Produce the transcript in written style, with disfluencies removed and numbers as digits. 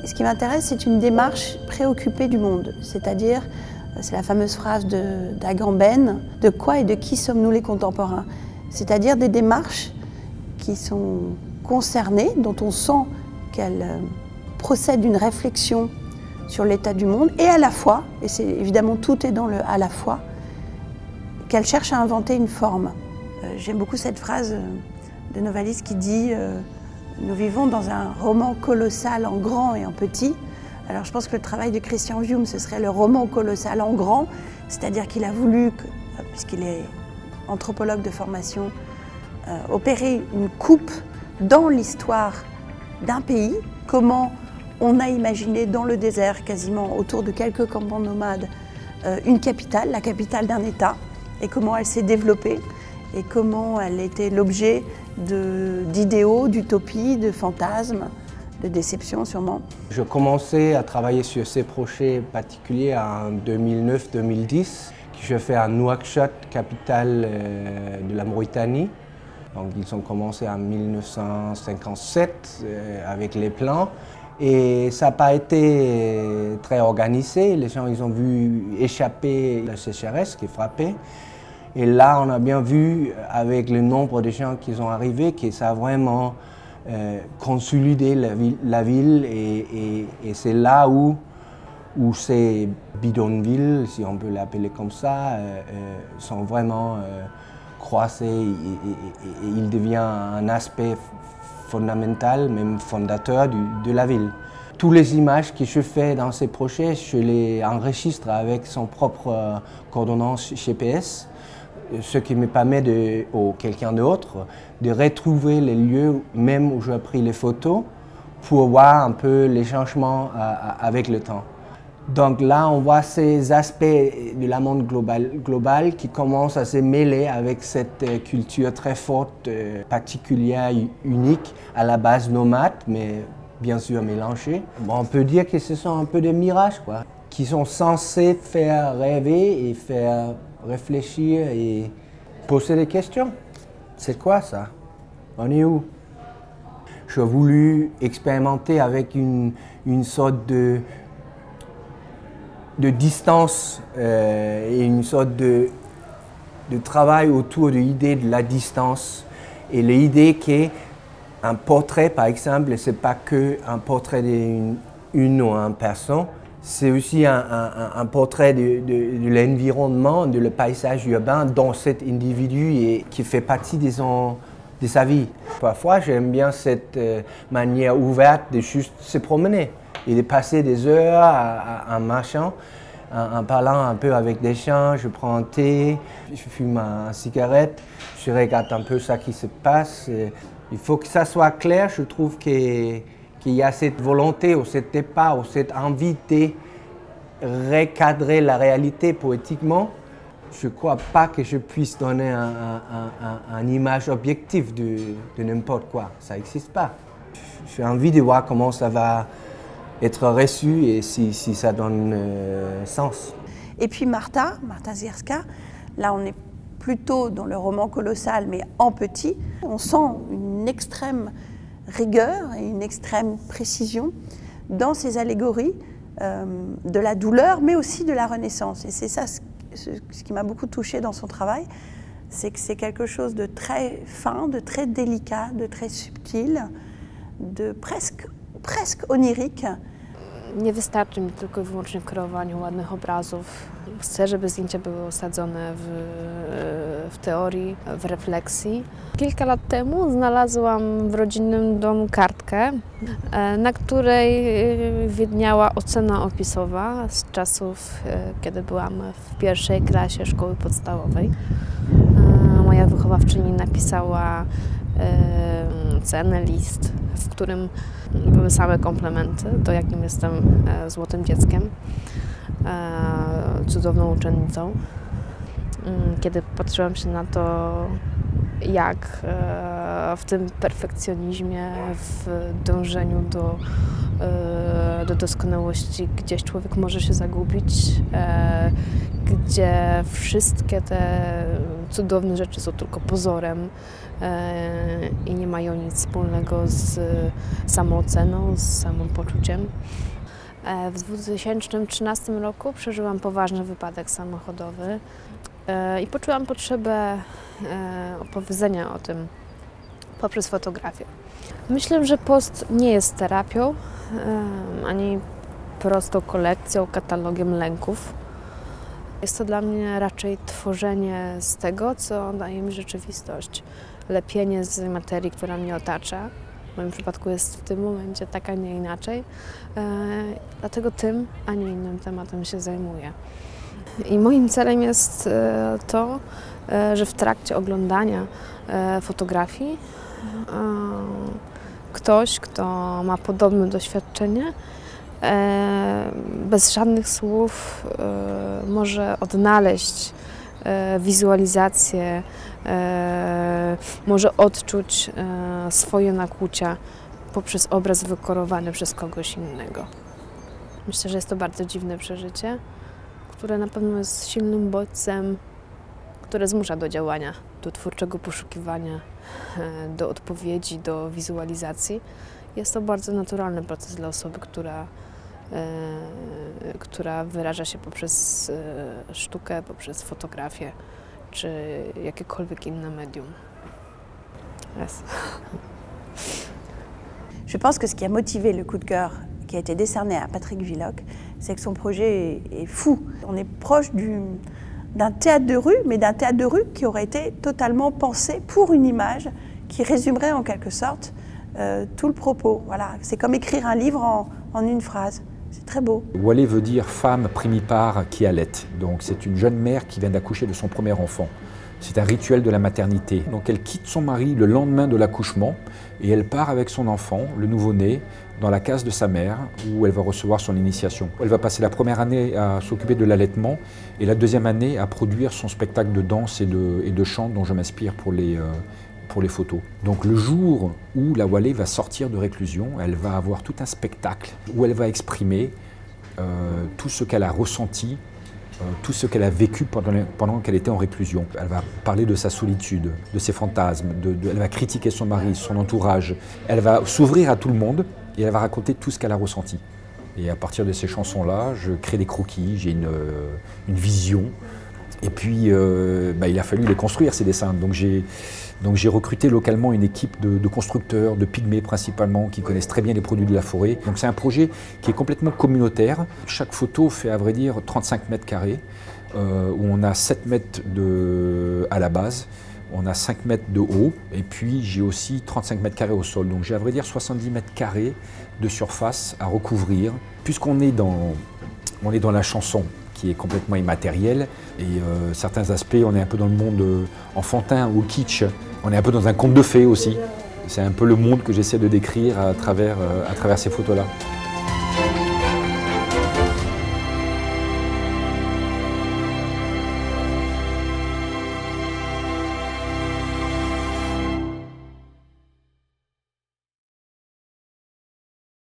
Ce qui m'intéresse, c'est une démarche préoccupée du monde, c'est-à-dire, c'est la fameuse phrase d'Agamben, de quoi et de qui sommes-nous les contemporains? C'est-à-dire des démarches qui sont concernées, dont on sent qu'elles procèdent d'une réflexion sur l'état du monde, et à la fois, et c'est évidemment tout est dans le à la fois, qu'elles cherchent à inventer une forme. J'aime beaucoup cette phrase de Novalis qui dit nous vivons dans un roman colossal en grand et en petit. Alors je pense que le travail de Christian Vium, ce serait le roman colossal en grand, c'est-à-dire qu'il a voulu, puisqu'il est anthropologue de formation, opérer une coupe dans l'histoire d'un pays, comment on a imaginé dans le désert, quasiment autour de quelques campements nomades, une capitale, la capitale d'un État, et comment elle s'est développée, et comment elle était l'objet d'idéaux, d'utopies, de fantasmes, de déceptions sûrement. Je commençais à travailler sur ces projets particuliers en 2009-2010. Je fais à Nouakchott, capitale de la Mauritanie. Donc ils ont commencé en 1957 avec les plans. Et ça n'a pas été très organisé. Les gens ils ont vu échapper la sécheresse qui frappait. Et là, on a bien vu, avec le nombre de gens qui sont arrivés, que ça a vraiment consolidé la ville. Et c'est là où ces bidonvilles, si on peut l'appeler comme ça, sont vraiment croisés. Et il devient un aspect fondamental, même fondateur de la ville. Toutes les images que je fais dans ces projets, je les enregistre avec son propre coordonnance GPS. Ce qui me permet ou quelqu'un d'autre de retrouver les lieux même où j'ai pris les photos pour voir un peu les changements avec le temps. Donc là, on voit ces aspects de la monde global qui commencent à se mêler avec cette culture très forte, particulière, unique, à la base nomade, mais bien sûr mélangée. Bon, on peut dire que ce sont un peu des mirages, quoi, qui sont censés faire rêver et faire réfléchir et poser des questions. C'est quoi ça? On est où? J'ai voulu expérimenter avec une sorte de distance et une sorte de travail autour de l'idée de la distance et l'idée qu'un portrait, par exemple, ce n'est pas qu'un portrait d'une ou une personne, c'est aussi un portrait de l'environnement, de le paysage urbain dans cet individu et qui fait partie de sa vie. Parfois, j'aime bien cette manière ouverte de juste se promener et de passer des heures en marchant, en parlant un peu avec des gens. Je prends un thé, je fume une cigarette, je regarde un peu ce qui se passe. Il faut que ça soit clair, je trouve qu'il y a cette volonté ou cet départ ou cette envie de recadrer la réalité poétiquement. Je ne crois pas que je puisse donner une image objective de n'importe quoi. Ça n'existe pas. J'ai envie de voir comment ça va être reçu et si ça donne sens. Et puis Marta Zierska, là on est plutôt dans le roman colossal mais en petit. On sent une extrême rigueur et une extrême précision dans ces allégories de la douleur, mais aussi de la renaissance. Et c'est ça ce qui m'a beaucoup touchée dans son travail, c'est que c'est quelque chose de très fin, de très délicat, de très subtil, de presque onirique. Nie wystarczy mi tylko i wyłącznie kreowaniu ładnych obrazów. Chcę, żeby zdjęcia były osadzone w teorii, w refleksji. Kilka lat temu znalazłam w rodzinnym domu kartkę, na której widniała ocena opisowa z czasów, kiedy byłam w pierwszej klasie szkoły podstawowej. Moja wychowawczyni napisała cenę, list, w którym były same komplementy, to jakim jestem złotym dzieckiem, cudowną uczennicą. Kiedy patrzyłam się na to, jak w tym perfekcjonizmie, w dążeniu do doskonałości gdzieś człowiek może się zagubić, gdzie wszystkie te cudowne rzeczy są tylko pozorem i nie mają nic wspólnego z samooceną, z samopoczuciem. W 2013 roku przeżyłam poważny wypadek samochodowy i poczułam potrzebę opowiedzenia o tym poprzez fotografię. Myślę, że post nie jest terapią, ani prostą kolekcją, katalogiem lęków. Jest to dla mnie raczej tworzenie z tego, co daje mi rzeczywistość. Lepienie z materii, która mnie otacza. W moim przypadku jest w tym momencie tak, a nie inaczej. Dlatego tym, a nie innym tematem się zajmuję. I moim celem jest to, że w trakcie oglądania fotografii ktoś, kto ma podobne doświadczenie, bez żadnych słów może odnaleźć wizualizację, może odczuć swoje nakłucia poprzez obraz wykorowany przez kogoś innego. Myślę, że jest to bardzo dziwne przeżycie, które na pewno jest silnym bodźcem, które zmusza do działania, do twórczego poszukiwania, do odpowiedzi, do wizualizacji. Jest to bardzo naturalny proces dla osoby, która wyraża się poprzez sztukę, poprzez fotografię czy jakiekolwiek inne medium. Yes. Je pense que ce qui a motivé le coup de cœur qui a été décerné à Patrick Villocq, c'est que son projet est fou. On est proche d'un théâtre de rue, mais d'un théâtre de rue qui aurait été totalement pensé pour une image qui résumerait en quelque sorte tout le propos. Voilà. C'est comme écrire un livre en une phrase. C'est très beau. Walé veut dire femme primipare qui allaite. Donc c'est une jeune mère qui vient d'accoucher de son premier enfant. C'est un rituel de la maternité. Donc elle quitte son mari le lendemain de l'accouchement et elle part avec son enfant, le nouveau-né, dans la case de sa mère où elle va recevoir son initiation. Elle va passer la première année à s'occuper de l'allaitement et la deuxième année à produire son spectacle de danse et de chant dont je m'inspire pour les photos. Donc le jour où la Walé va sortir de réclusion, elle va avoir tout un spectacle où elle va exprimer tout ce qu'elle a ressenti, tout ce qu'elle a vécu pendant qu'elle était en réclusion. Elle va parler de sa solitude, de ses fantasmes, elle va critiquer son mari, son entourage. Elle va s'ouvrir à tout le monde et elle va raconter tout ce qu'elle a ressenti. Et à partir de ces chansons-là, je crée des croquis, j'ai une vision. Et puis, il a fallu les construire, ces dessins. Donc j'ai recruté localement une équipe de constructeurs, de pygmées principalement, qui connaissent très bien les produits de la forêt. Donc c'est un projet qui est complètement communautaire. Chaque photo fait à vrai dire 35 mètres carrés, où on a 7 mètres à la base, on a 5 mètres de haut, et puis j'ai aussi 35 mètres carrés au sol. Donc j'ai à vrai dire 70 mètres carrés de surface à recouvrir. Puisqu'on est dans la chanson, qui est complètement immatériel, et certains aspects, on est un peu dans le monde enfantin ou kitsch, on est un peu dans un conte de fées aussi. C'est un peu le monde que j'essaie de décrire à travers ces photos-là.